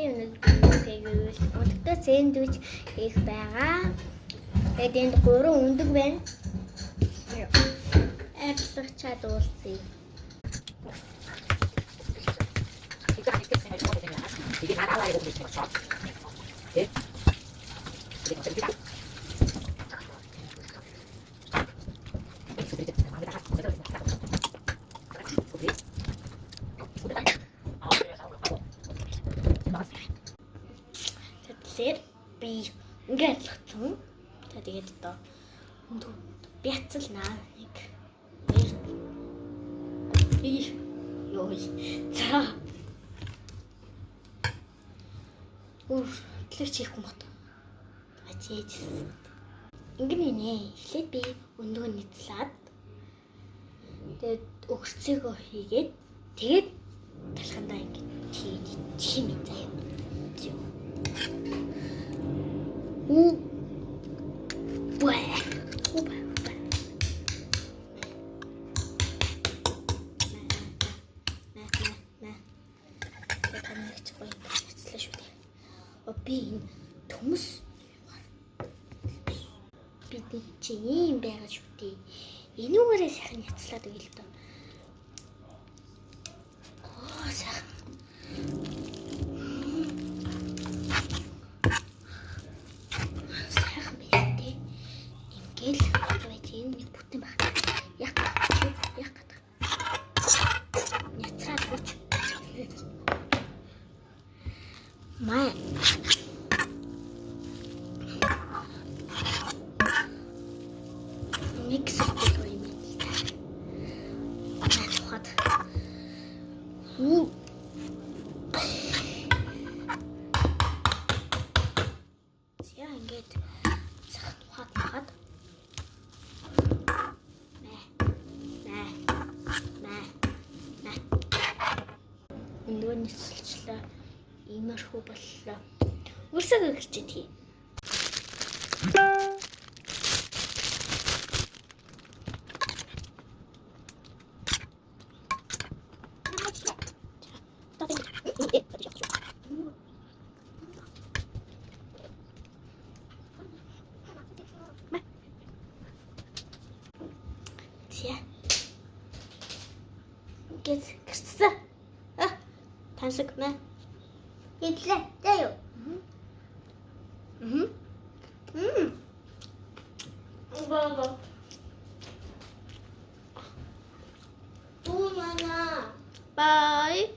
гэвэл өдөртөө сэндвич хийх байгаа. Тэгээд энд 3 өндөг байна. Арилгачаад уулзъя. Тэгэхээр би ингээд алгацсан. За тэгээд одоо бяцлнаа нэг. Йой. За. Төлөвч хийхгүй мот. Ачээж. Ингэнэ. Эхлээд би өндөө нийцлээд тэгээд өгцөөгөө хийгээд тэгээд талхандаа ингэ чимээ заяа. Би төмс бидний чи юм байгаа шүү дээ. Энүүгээрээ сайхан яцлаад өгье л доо. Сайхан. Сайхан байх дээ. Ингээл байж энэ бүтэн баг. Яг гад. Яцраад өгч. Маа. Микс хийх юм байна. Тухайд. Яа ингээд цагт тухайд. Өндөө нислэлчлээ. Иймэрхүү боллоо. Үрсэг өгчээд хий. Гэт гэрчсэн. Тансаг нэ. Идлээ. Тэё. Баба. Тумана. Бай.